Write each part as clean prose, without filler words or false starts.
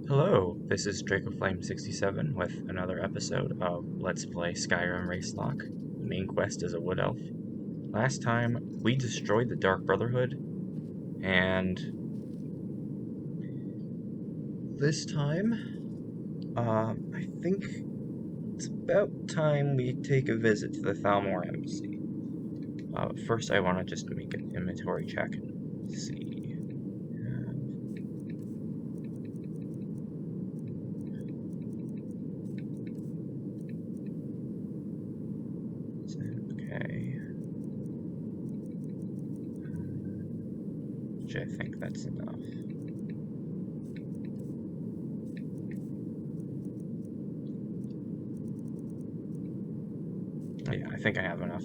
Hello, this is DracoFlame67 with another episode of Let's Play Skyrim Racelock. The main quest is a Wood Elf. Last time, we destroyed the Dark Brotherhood, and this time, I think it's about time we take a visit to the Thalmor Embassy. First, I want to just make an inventory check and see. Okay. Which I think that's enough. Yeah, I think I have enough.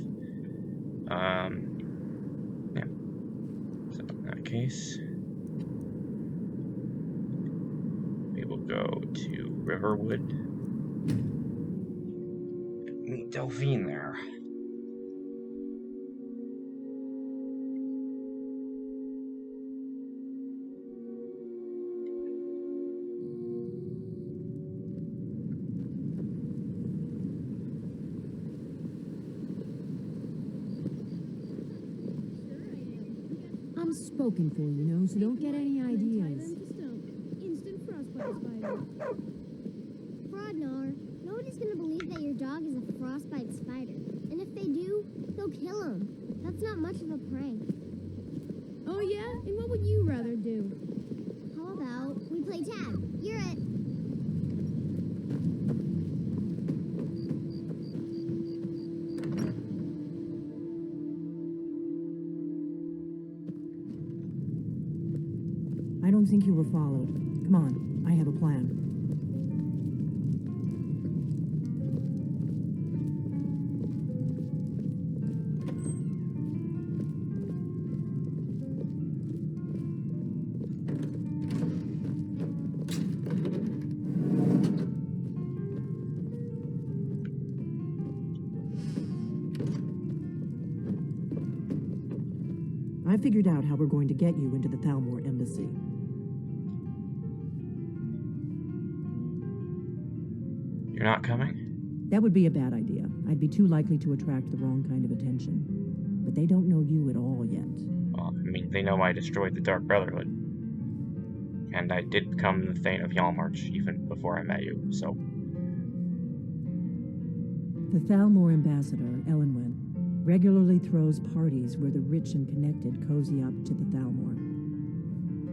Yeah. So in that case, we will go to Riverwood. Meet Delphine there. I'm spoken for, so don't get any ideas. Instant frostbite spider. Frodnar, nobody's gonna believe that your dog is a frostbite spider. And if they do, they'll kill him. That's not much of a prank. Oh yeah? And what would you rather do? How about we play tag? You're it. I don't think you were followed. Come on, I have a plan. I figured out how we're going to get you into the Thalmor Embassy. You're not coming? That would be a bad idea. I'd be too likely to attract the wrong kind of attention. But they don't know you at all yet. Well, I mean, they know I destroyed the Dark Brotherhood. And I did become the Thane of Yalmarch even before I met you, so... The Thalmor ambassador, Elenwen, regularly throws parties where the rich and connected cozy up to the Thalmor.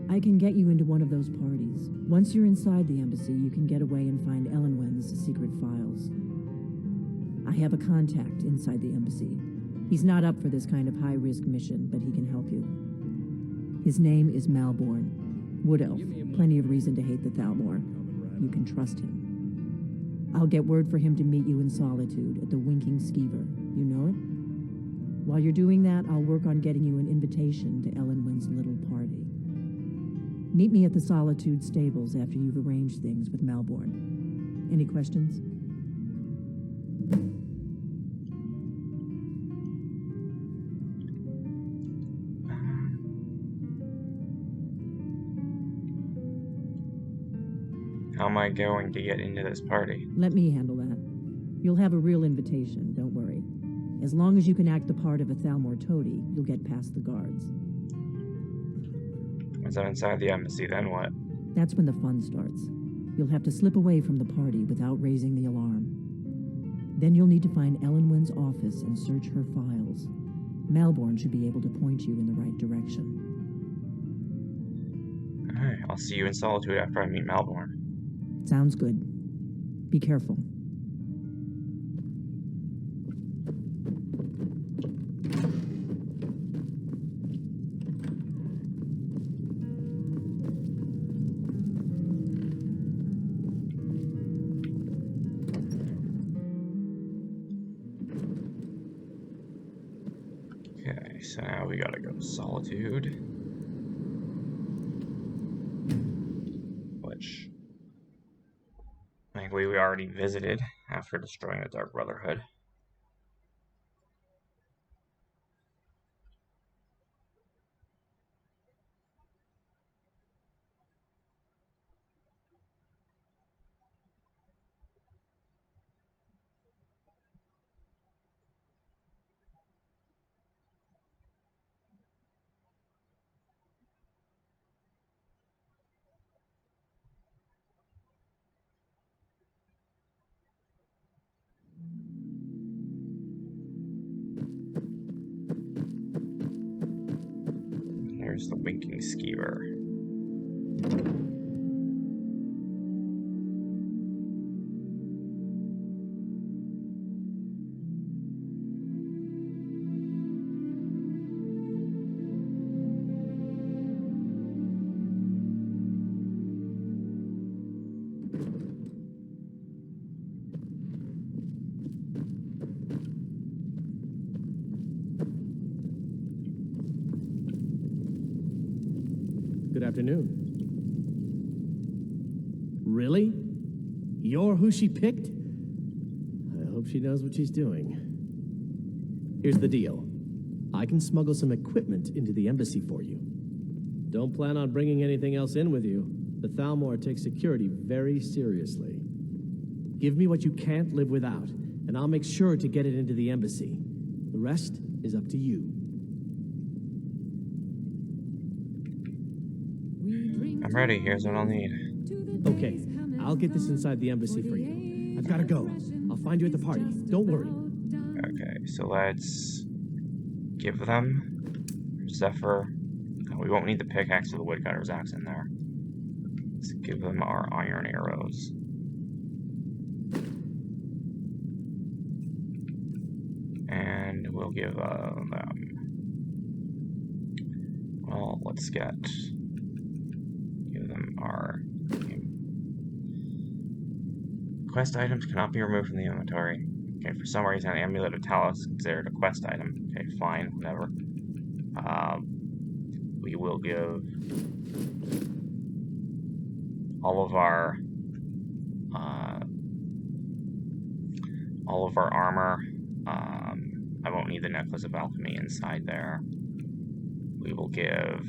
I can get you into one of those parties. Once you're inside the embassy, you can get away and find Elenwen's secret files. I have a contact inside the embassy. He's not up for this kind of high-risk mission, but he can help you. His name is Malborn. Wood Elf. Plenty of reason to hate the Thalmor. You can trust him. I'll get word for him to meet you in Solitude at the Winking Skeever. You know it? While you're doing that, I'll work on getting you an invitation to Elenwen's little party. Meet me at the Solitude stables after you've arranged things with Malborn. Any questions? How am I going to get into this party? Let me handle that. You'll have a real invitation, don't worry. As long as you can act the part of a Thalmor toady, you'll get past the guards. Once I'm inside the embassy, then what? That's when the fun starts. You'll have to slip away from the party without raising the alarm. Then you'll need to find Elenwen's office and search her files. Malborn should be able to point you in the right direction. Alright, I'll see you in Solitude after I meet Malborn. Sounds good. Be careful. Okay, so now we gotta go to Solitude. Which... thankfully we already visited after destroying the Dark Brotherhood. there's the winking skewer. Good afternoon. Really? You're who she picked? I hope she knows what she's doing. Here's the deal. I can smuggle some equipment into the embassy for you. Don't plan on bringing anything else in with you. The Thalmor takes security very seriously. Give me what you can't live without, and I'll make sure to get it into the embassy. The rest is up to you. I'm ready. Here's what I'll need. Okay, I'll get this inside the embassy for you. I've got to go. I'll find you at the party. Don't worry. Okay, so let's give them Zephyr. Oh, we won't need the pickaxe or the woodcutter's axe in there. Let's give them our iron arrows. And we'll give them... well, let's give them our... Quest items cannot be removed from the inventory. Okay, for some reason, the Amulet of Talos is considered a quest item. Okay, fine, whatever. We will give all of our armor. I won't need the Necklace of Alchemy inside there. We will give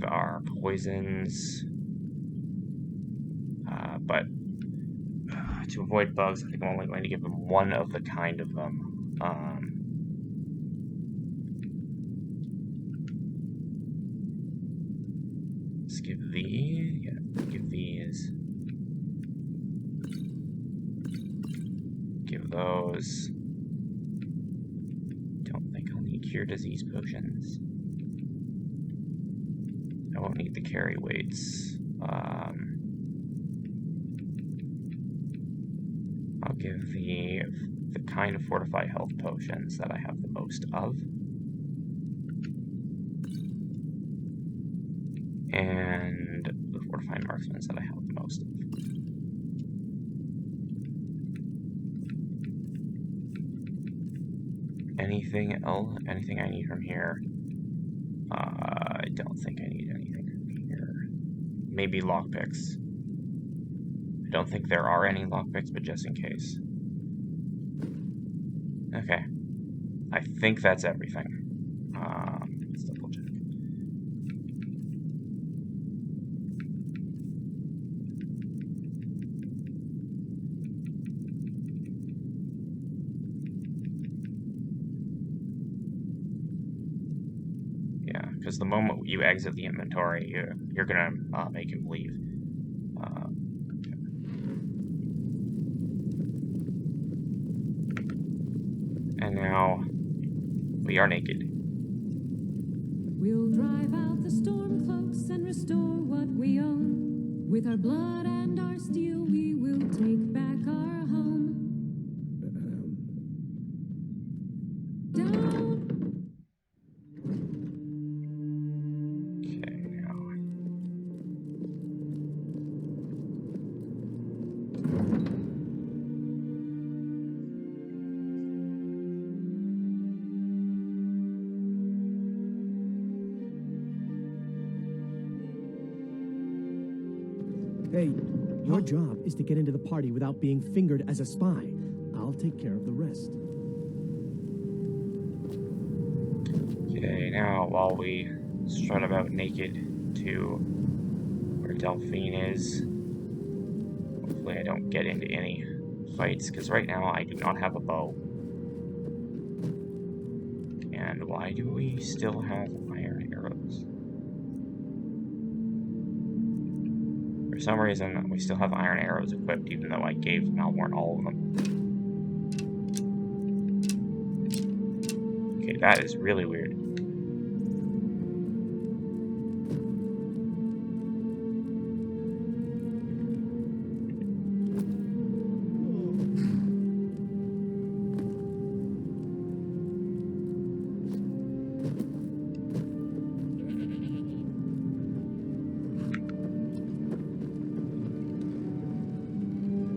our poisons, but to avoid bugs, I think I'm only going to give them one of the kind of them. Let's give give these. Give those. Don't think I'll need cure disease potions. I won't need the carry weights. I'll give the kind of fortify health potions that I have the most of. And the fortified marksmans that I have the most of. Anything else? Anything I need from here? I don't think I need anything from here. Maybe lockpicks. I don't think there are any lockpicks, but just in case. Okay. I think that's everything. Let's double check. Yeah, because the moment you exit the inventory, you're gonna make him leave. And now we are naked. We'll drive out the storm cloaks and restore what we own. With our blood and our steel, we will take back our home. Down. Okay, now. Hey, your job is to get into the party without being fingered as a spy. I'll take care of the rest. Okay, now while we strut about naked to where Delphine is, hopefully I don't get into any fights, because right now I do not have a bow. And why do we still have iron arrows? For some reason, we still have iron arrows equipped, even though I gave Malborn all of them. That is really weird.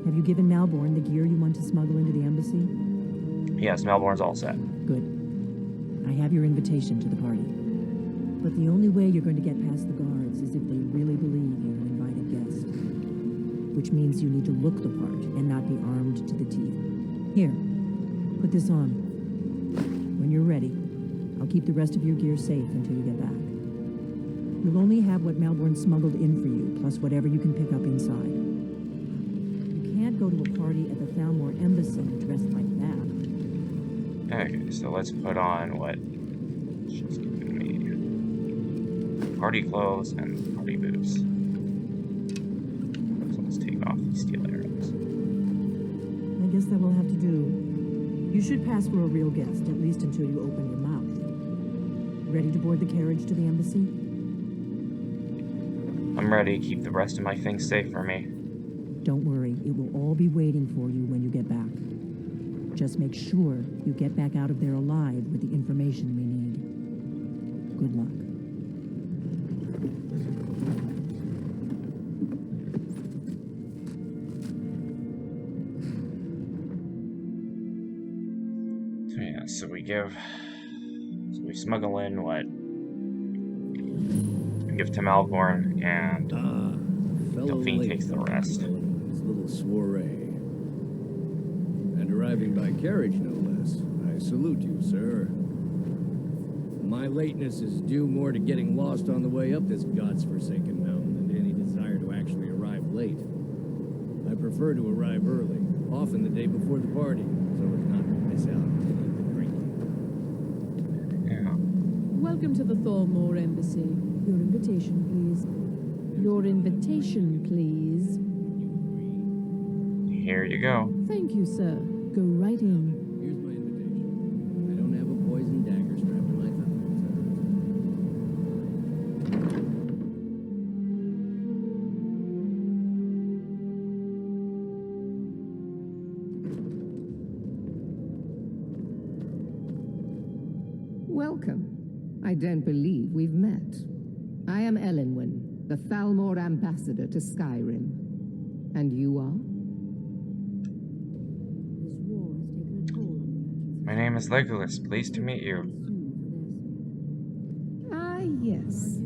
Have you given Malborn the gear you want to smuggle into the embassy? Yes, Melbourne's all set. Good. I have your invitation to the party. But the only way you're going to get past the guards is if they really believe you're an invited guest. Which means you need to look the part and not be armed to the teeth. Here, put this on. When you're ready, I'll keep the rest of your gear safe until you get back. You'll only have what Malborn smuggled in for you, plus whatever you can pick up inside. You can't go to a party at the Thalmor Embassy dressed like that. Okay, so let's put on what she's given me. Party clothes and party boots. So let's take off these steel arrows. I guess that will have to do. You should pass for a real guest, at least until you open your mouth. Ready to board the carriage to the embassy? I'm ready. Keep the rest of my things safe for me. Don't worry, it will all be waiting for you when you get back. Just make sure you get back out of there alive with the information we need. Good luck. Yeah, so we smuggle in what we give to Malborn, and Delphine takes the rest. This little soiree. And arriving by carriage, no less. I salute you, sir. My lateness is due more to getting lost on the way up this god's-forsaken mountain than to any desire to actually arrive late. I prefer to arrive early, often the day before the party, so as not to miss out on any of the drinking. Yeah. Welcome to the Thalmor Embassy. Your invitation, please. Your invitation, please. Here you go. Thank you, sir. Go right in. Here's my invitation. I don't have a poison dagger strapped to my thumb. Welcome. I don't believe we've met. I am Elenwen, the Thalmor Ambassador to Skyrim. And you are? My name is Legolas. Pleased to meet you. Ah, yes.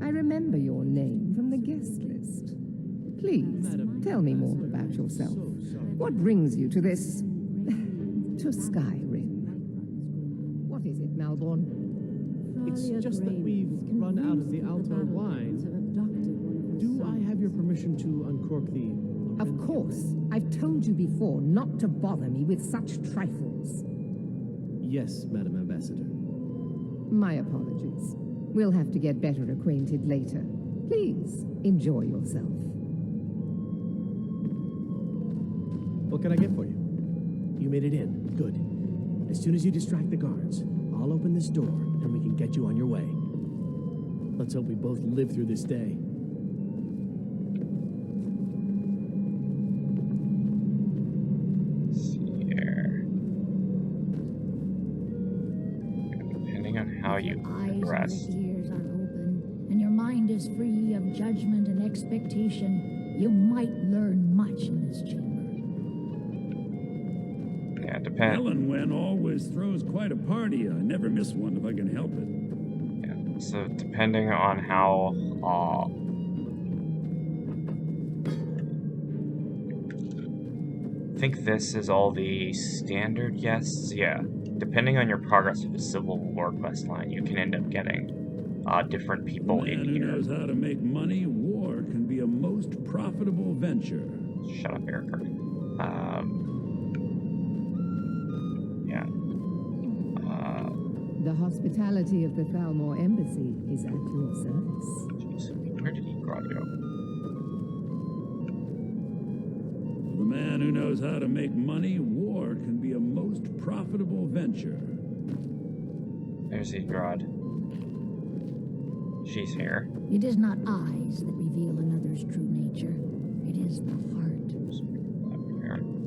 I remember your name from the guest list. Please, tell me more about yourself. What brings you to this... to Skyrim? What is it, Malborn? It's just that we've run out of the Alto wine. Do I have your permission to uncork the... Of course. I've told you before not to bother me with such trifles. Yes, Madam Ambassador. My apologies. We'll have to get better acquainted later. Please, enjoy yourself. What can I get for you? You made it in. Good. As soon as you distract the guards, I'll open this door and we can get you on your way. Let's hope we both live through this day. Let's see here. Depending on how you rest. Your eyes and your ears are open, and your mind is free of judgment and expectation, you might learn much in this chamber. Yeah, depend. Elenwen always throws quite a party. I never miss one if I can help it. Yeah, so depending on how I think this is all the standard guests. Yeah, depending on your progress of the Civil War quest line, you can end up getting different people Man in who here. knows how to make money, war can be a most profitable venture. Shut up, Eric. Yeah. The hospitality of the Thalmor Embassy is at your service. Jeez, where did he go? The man who knows how to make money, war can be a most profitable venture. There's Egrod. She's here. It is not eyes that reveal another's true nature. It is the heart.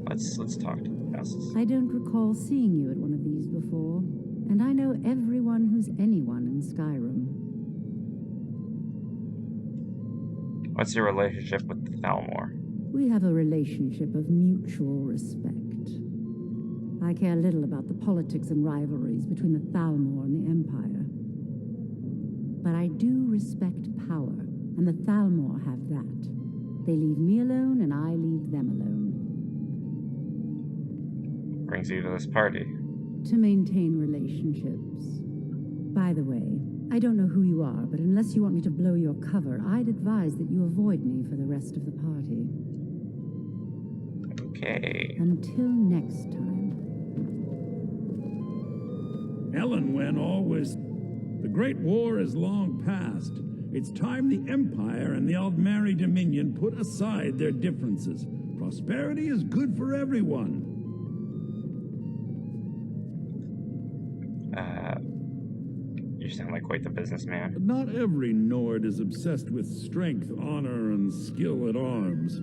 Let's talk to the guests. I don't recall seeing you at one of these before, and I know everyone who's anyone in Skyrim. What's your relationship with the Thalmor? We have a relationship of mutual respect. I care little about the politics and rivalries between the Thalmor and the Empire. But I do respect power, and the Thalmor have that. They leave me alone, and I leave them alone. Brings you to this party. To maintain relationships. By the way, I don't know who you are, but unless you want me to blow your cover, I'd advise that you avoid me for the rest of the party. Okay. Until next time. Elenwen always... The Great War is long past. It's time the Empire and the Aldmeri Dominion put aside their differences. Prosperity is good for everyone. You sound like quite the businessman. But not every Nord is obsessed with strength, honor, and skill at arms.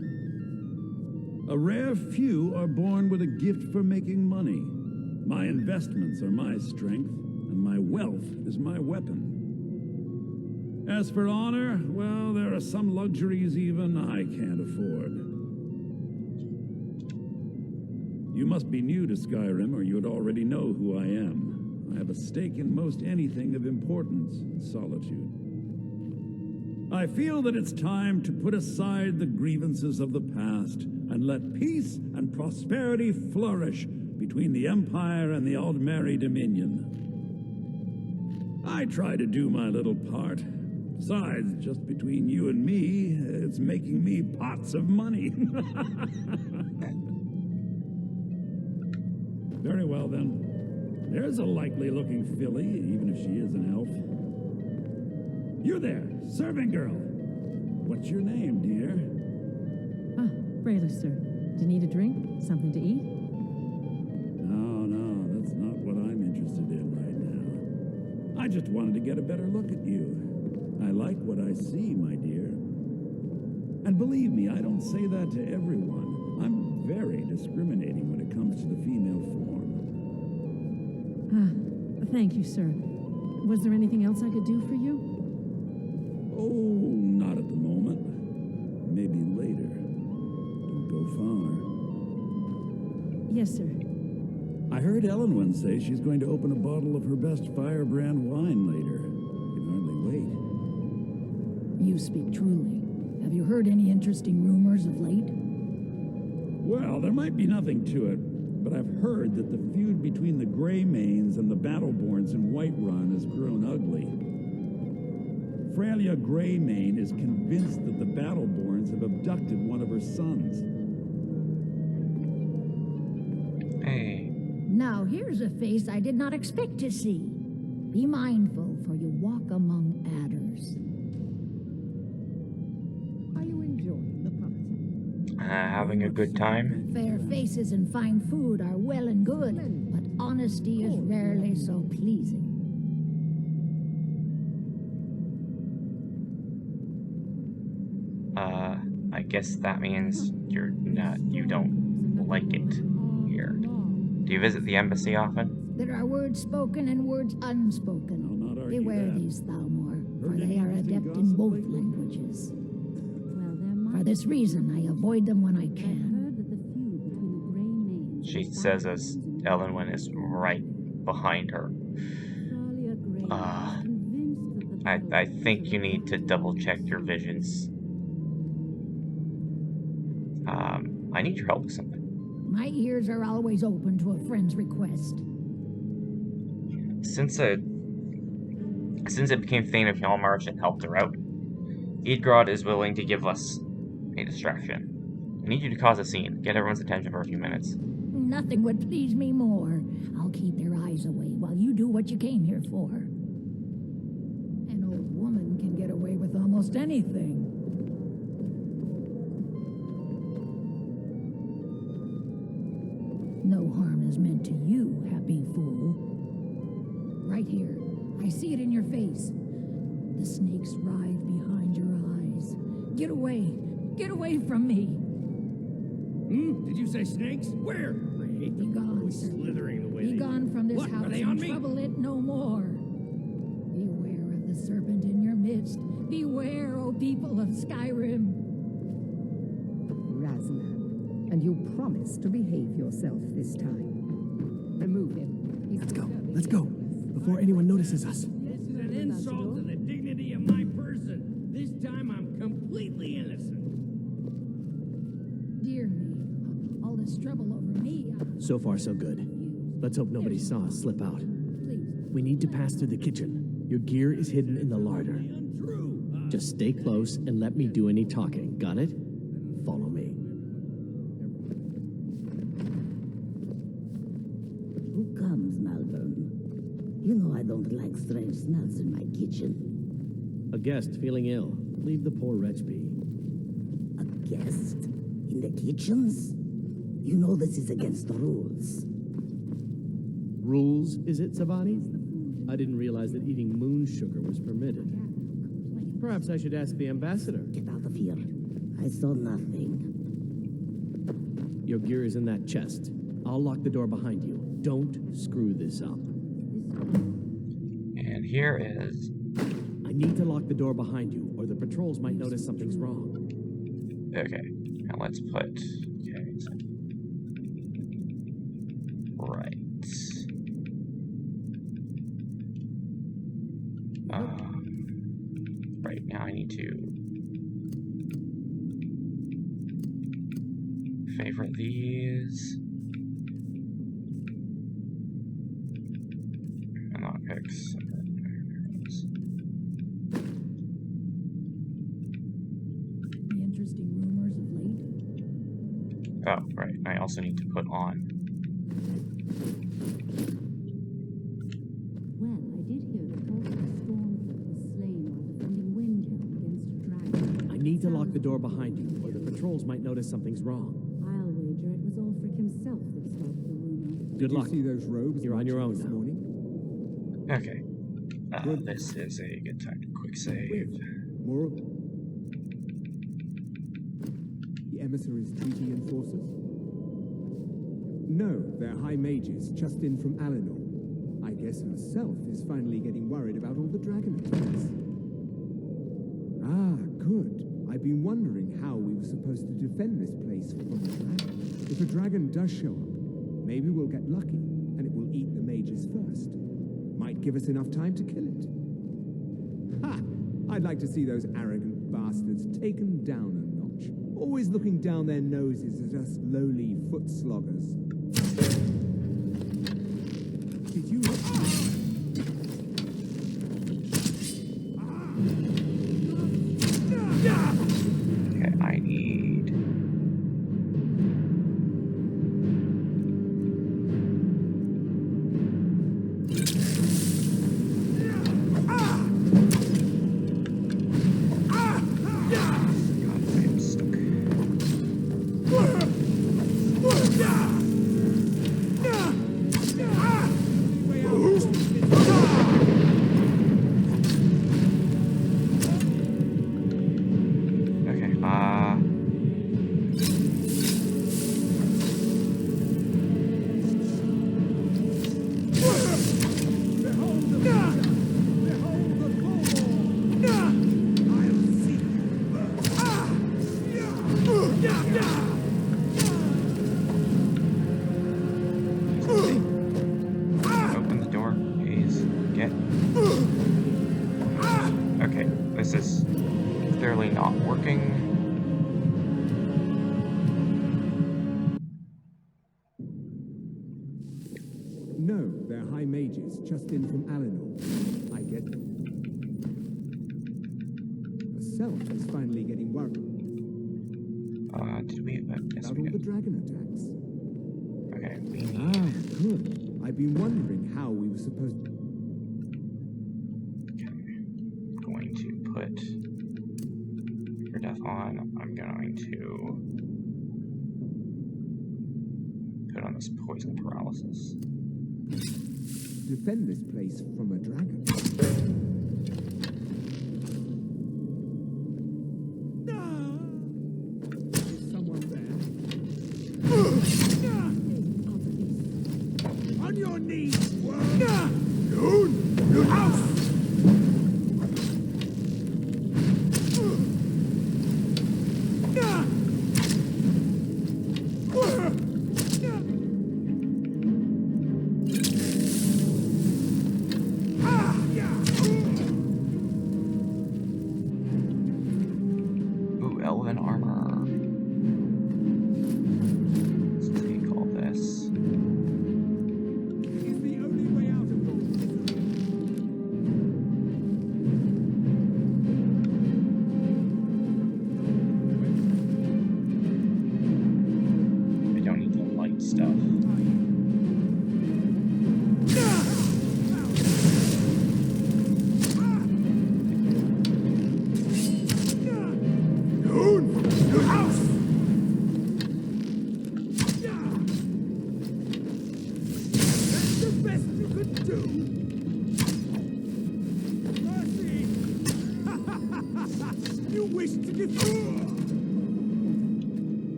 A rare few are born with a gift for making money. My investments are my strength, and my wealth is my weapon. As for honor, well, there are some luxuries even I can't afford. You must be new to Skyrim, or you'd already know who I am. I have a stake in most anything of importance in solitude. I feel that it's time to put aside the grievances of the past and let peace and prosperity flourish between the Empire and the Aldmeri Dominion. I try to do my little part. Besides, just between you and me, it's making me pots of money. Very well, then. There's a likely-looking filly, even if she is an elf. You there, serving girl. What's your name, dear? Ah, Brayla, sir. Do you need a drink? Something to eat? No, that's not what I'm interested in right now. I just wanted to get a better look at you. I like what I see, my dear. And believe me, I don't say that to everyone. I'm very discriminating when it comes to the female form. Ah, thank you, sir. Was there anything else I could do for you? Oh, not at the moment. Maybe later. Don't go far. Yes, sir. I heard Elenwen say she's going to open a bottle of her best firebrand wine later. Can hardly wait. You speak truly. Have you heard any interesting rumors of late? Well, there might be nothing to it, but I've heard that the feud between the Greymanes and the Battleborns in Whiterun has grown ugly. Freya Greymane is convinced that the Battleborns have abducted one of her sons. Hey. Now, here's a face I did not expect to see. Be mindful, for you walk among adders. Are you enjoying the party? Having a good time? Fair faces and fine food are well and good, but honesty is rarely so pleasing. I guess that means you don't like it here. Do you visit the embassy often? There are words spoken and words unspoken. I'll not argue Beware that. these, Thalmor, for Heard they are any adept in gossip both lately? languages. Well, there might For this reason, I avoid them when I I've can. heard that the feud between the Grey Manes She and says as Battleborns Elenwen is right behind her. Thalia Grey Uh, is convinced that the I think you need to double check your visions. I need your help with something. My ears are always open to a friend's request. Since it became Thane of Hjalmarch and helped her out, Eadgrod is willing to give us a distraction. I need you to cause a scene. Get everyone's attention for a few minutes. Nothing would please me more. I'll keep their eyes away while you do what you came here for. An old woman can get away with almost anything. No harm is meant to you, happy fool. Right here. I see it in your face. The snakes writhe behind your eyes. Get away! Get away from me! Did you say snakes? Where? I hate Be them. gone, sir. Slithering the way Be they gone do. from this What? house Are they on and me? trouble it no more. Beware of the serpent in your midst. Beware, O people of Skyrim. Raznan, and you promise to behave yourself this time. Remove him. Let's go, before anyone notices us. This is an insult to the dignity of my person. This time I'm completely innocent. Dear me, all this trouble over me. So far, so good. Let's hope nobody saw us slip out. Please. We need to pass through the kitchen. Your gear is hidden in the larder. Untrue. Just stay close and let me do any talking. Got it? Follow me. Who comes, Malvern? You know I don't like strange smells in my kitchen. A guest feeling ill. Leave the poor wretch be. A guest? In the kitchens? You know this is against the rules. Rules, is it, Savani? I didn't realize that eating moon sugar was permitted. Perhaps I should ask the ambassador. Get out of here. I saw nothing. Your gear is in that chest. I'll lock the door behind you. Don't screw this up. And here is... I need to lock the door behind you, or the patrols might notice something's wrong. Okay, now let's put... Okay, so... Right. Right, now I need to... favorite these. And not picks. The interesting rumors of late. Oh, right. I also need to put on. Well, I did hear that Torsten Stormford was slain while defending Windhelm against a dragon. I need to lock the door behind you, or the patrols might notice something's wrong. I'll wager it was Ulfric himself that started the rumor. Good luck. See those robes? You're on your own this now. morning? Okay. This is a good time to quick save. More. The emissaries' treaty enforcers? No, they're high mages, just in from Alinor. I guess herself is finally getting worried about all the dragon attacks. Ah, good. I've been wondering how we were supposed to defend this place from the dragon. If a dragon does show up, maybe we'll get lucky, and it will eat the mages first. Might give us enough time to kill it. Ha! I'd like to see those arrogant bastards taken down a notch. Always looking down their noses at us lowly foot sloggers. Did you... Okay, I need... Open the door, please. Get. Okay, this is clearly not working. No, they're high mages, just in from Alinor. I get... Herself is finally getting worried. Did we... yes, about we all the did. dragon attacks. Okay, we need... Ah, good. I've been wondering how we were supposed to... Going to put your death on. I'm going to put on this poison paralysis. defend this place from a dragon. Is someone there? On your knees, worm! House! Ooh, elven armor. Let's take all this. Is the only way out of your misery. I don't need the light stuff.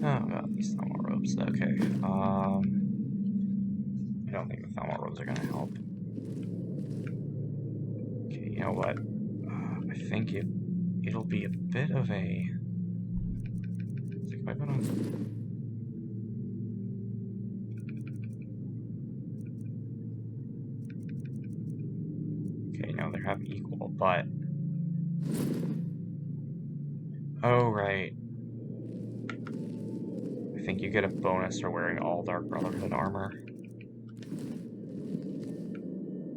Oh, well, these Thalmor robes. Okay. I don't think the Thalmor robes are gonna help. Okay, you know what? I think it'll be a bit of a. If I put on. Okay, no, they're half equal, but. Oh, right. I think you get a bonus for wearing all Dark Brotherhood armor.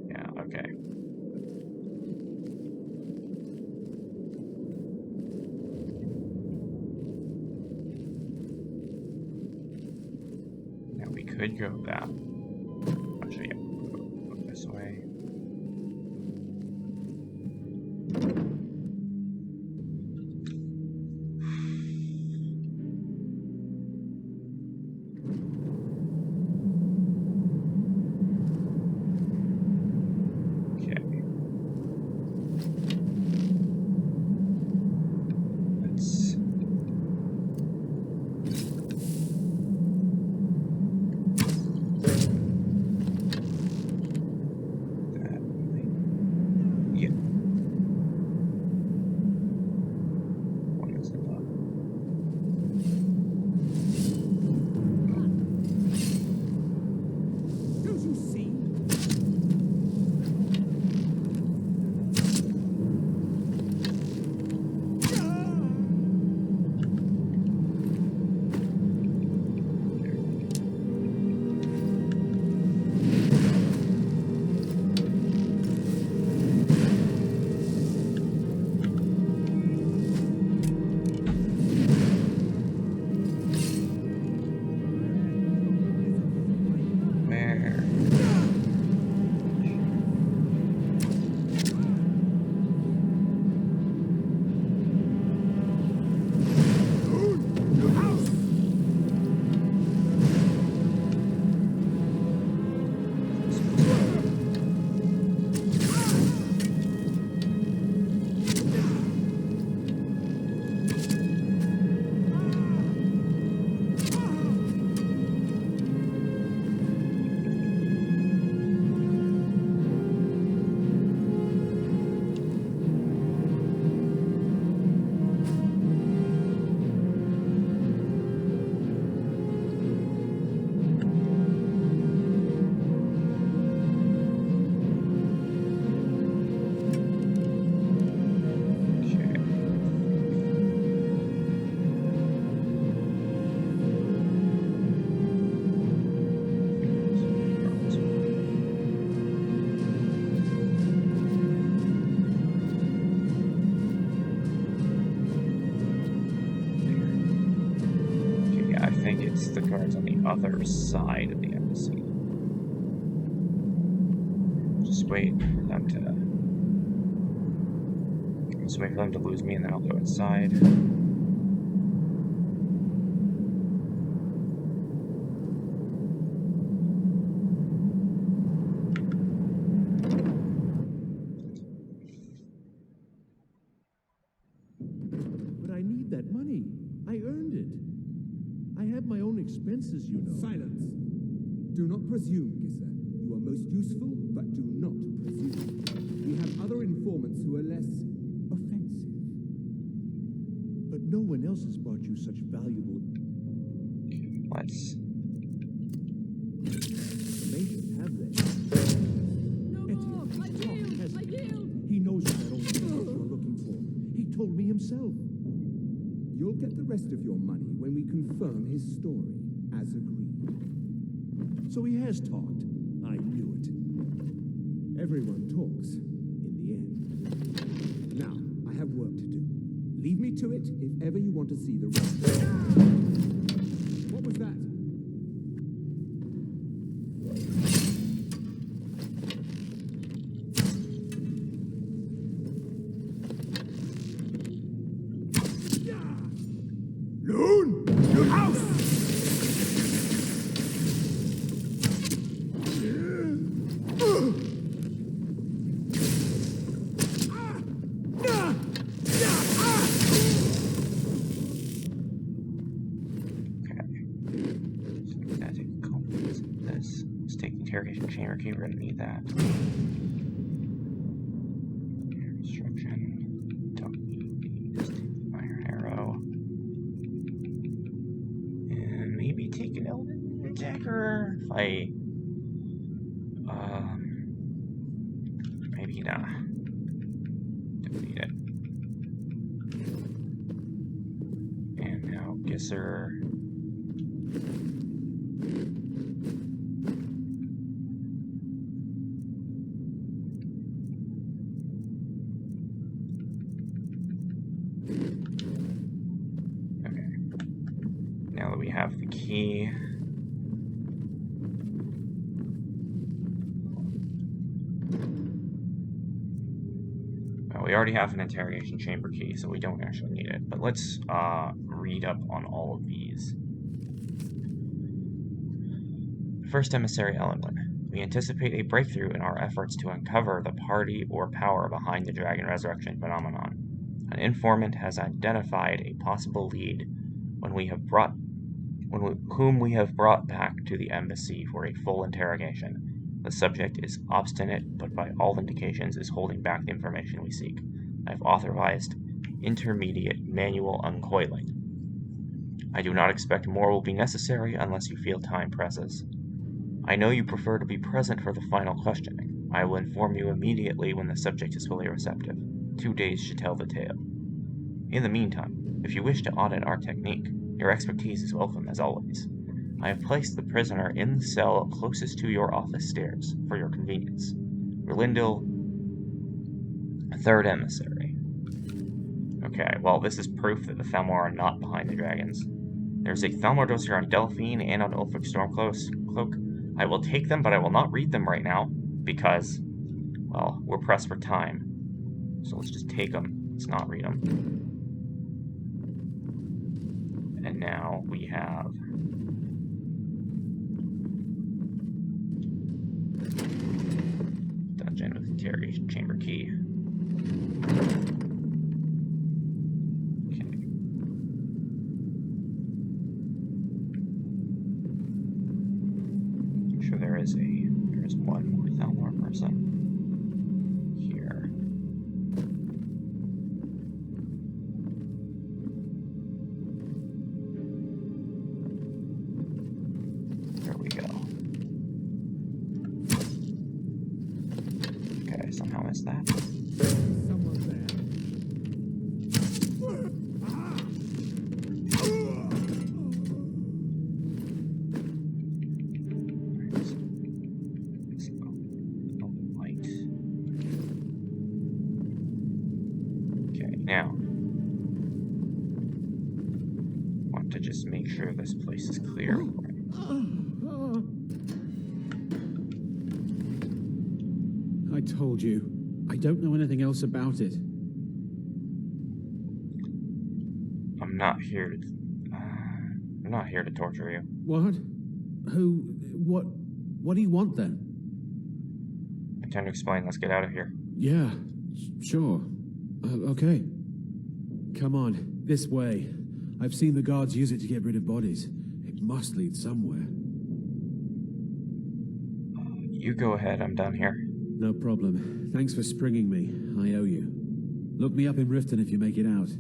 Yeah, okay. Now we could go that. Actually, yeah, go this way. The guards on the other side of the embassy. Just wait for them to lose me, and then I'll go inside. expenses, you know. Silence. Do not presume, Gisser. You are most useful, but do not presume. We have other informants who are less offensive. But no one else has brought you such valuable... Let's... information, have they? No more! I yield! I yield! He knows what that old man you're looking for. He told me himself. You'll get the rest of your money when we confirm his story, as agreed. So he has talked. I knew it. Everyone talks, in the end. Now, I have work to do. Leave me to it if ever you want to see the rest. What was that? Loon! Your house! Interrogation chamber key, we're gonna need that. Instruction. Don't need this iron arrow. And maybe take an element dagger if I maybe not. Don't need it. And now Gisser. Have the key. Well, we already have an interrogation chamber key, so we don't actually need it. But let's read up on all of these. First emissary Ellenwood. We anticipate a breakthrough in our efforts to uncover the party or power behind the dragon resurrection phenomenon. An informant has identified a possible lead whom we have brought back to the embassy for a full interrogation. The subject is obstinate, but by all indications is holding back the information we seek. I have authorized intermediate manual uncoiling. I do not expect more will be necessary unless you feel time presses. I know you prefer to be present for the final questioning. I will inform you immediately when the subject is fully receptive. 2 days should tell the tale. In the meantime, if you wish to audit our technique, your expertise is welcome as always. I have placed the prisoner in the cell closest to your office stairs for your convenience. Relindil, third emissary. Okay, well, this is proof that the Thalmor are not behind the dragons. There's a Thalmor dossier on Delphine and on Ulfric's Stormcloak. I will take them, but I will not read them right now, because, well, we're pressed for time. So let's just take them. Let's not read them. And now we have dungeon with interrogation chamber key. Okay. I'm sure there is one more Thalmor person here. There we go. Okay, somehow missed that. Someone there. Light. Okay, now want to just make sure this place is clear. I told you. I don't know anything else about it. I'm not here to torture you. What? Who? What do you want then? I intend to explain. Let's get out of here. Yeah, sure. Okay. Come on, this way. I've seen the guards use it to get rid of bodies. must lead somewhere. You go ahead, I'm done here. No problem. Thanks for springing me. I owe you. Look me up in Riften if you make it out.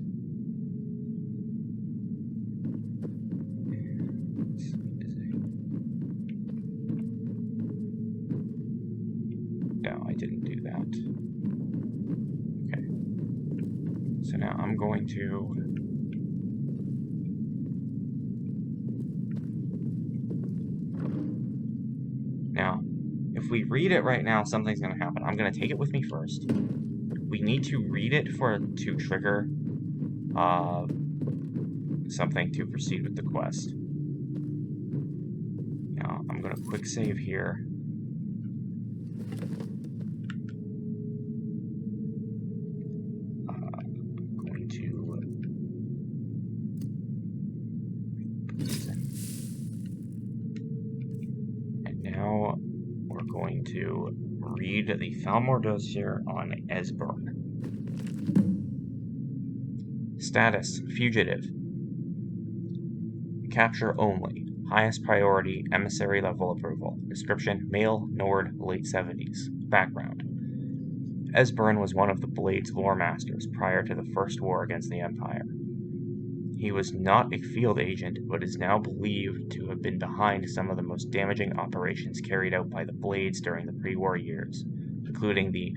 No, I didn't do that. Okay. So now I'm going to... Now, if we read it right now, something's going to happen. I'm going to take it with me first. We need to read it to trigger something to proceed with the quest. Now, I'm going to quick save here. To read the Thalmor dossier on Esbern. Status: Fugitive. Capture only. Highest priority, emissary level approval. Description: male, Nord, late 70s. Background: Esbern was one of the Blade's lore masters prior to the First War against the Empire. He was not a field agent, but is now believed to have been behind some of the most damaging operations carried out by the Blades during the pre-war years, including the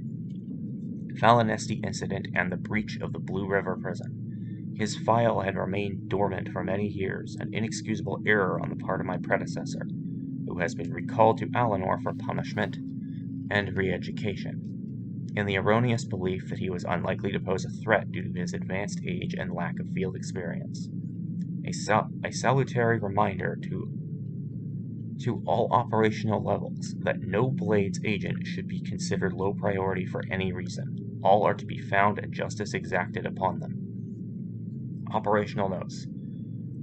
Falinesti incident and the breach of the Blue River prison. His file had remained dormant for many years, an inexcusable error on the part of my predecessor, who has been recalled to Alinor for punishment and re-education, in the erroneous belief that he was unlikely to pose a threat due to his advanced age and lack of field experience. A salutary reminder to all operational levels that no Blades agent should be considered low priority for any reason. All are to be found and justice exacted upon them. Operational notes.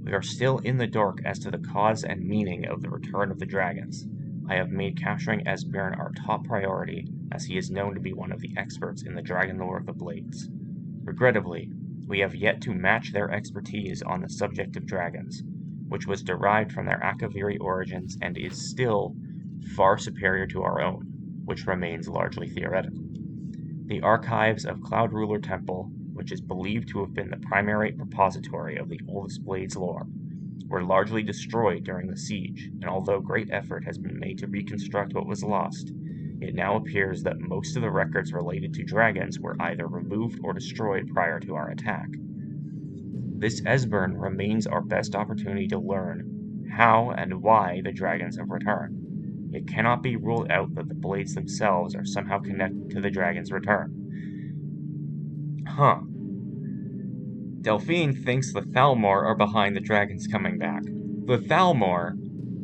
We are still in the dark as to the cause and meaning of the return of the dragons. I have made capturing Esbern our top priority, as he is known to be one of the experts in the dragon lore of the Blades. Regrettably, we have yet to match their expertise on the subject of dragons, which was derived from their Akaviri origins and is still far superior to our own, which remains largely theoretical. The archives of Cloud Ruler Temple, which is believed to have been the primary repository of the oldest Blades lore, were largely destroyed during the siege, and although great effort has been made to reconstruct what was lost, it now appears that most of the records related to dragons were either removed or destroyed prior to our attack. This Esbern remains our best opportunity to learn how and why the dragons have returned. It cannot be ruled out that the Blades themselves are somehow connected to the dragons' return. Delphine thinks the Thalmor are behind the dragons coming back. The Thalmor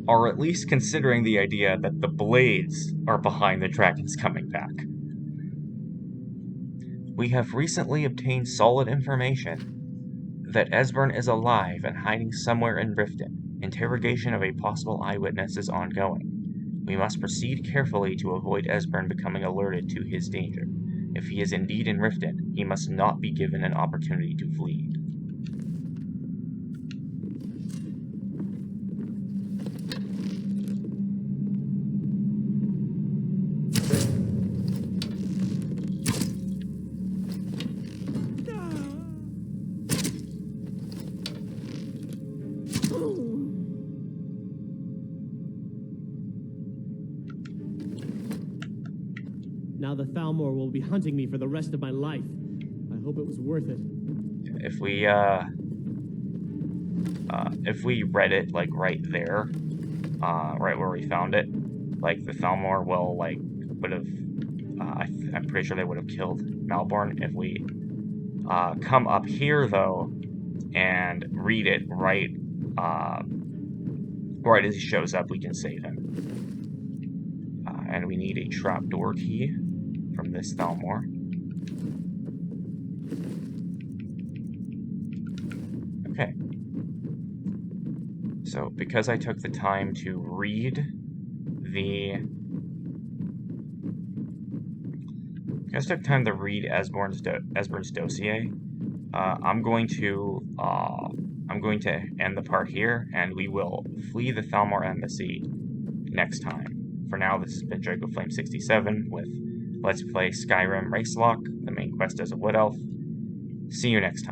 are at least considering the idea that the Blades are behind the dragons coming back. We have recently obtained solid information that Esbern is alive and hiding somewhere in Riften. Interrogation of a possible eyewitness is ongoing. We must proceed carefully to avoid Esbern becoming alerted to his danger. If he is indeed in Riften, he must not be given an opportunity to flee. Now the Thalmor will be hunting me for the rest of my life. I hope it was worth it. If we read it, like, right there, right where we found it, like, the Thalmor will, like, would have, I'm pretty sure they would have killed Malborn. If we, come up here, though, and read it right, right as he shows up, we can save him. And we need a trapdoor key from this Thalmor. Okay. So, because I took the time to read Esbern's dossier, I'm going to I'm going to end the part here, and we will flee the Thalmor Embassy next time. For now, this has been DragoFlame67 with Let's Play Skyrim Racelock, the main quest as a Wood Elf. See you next time.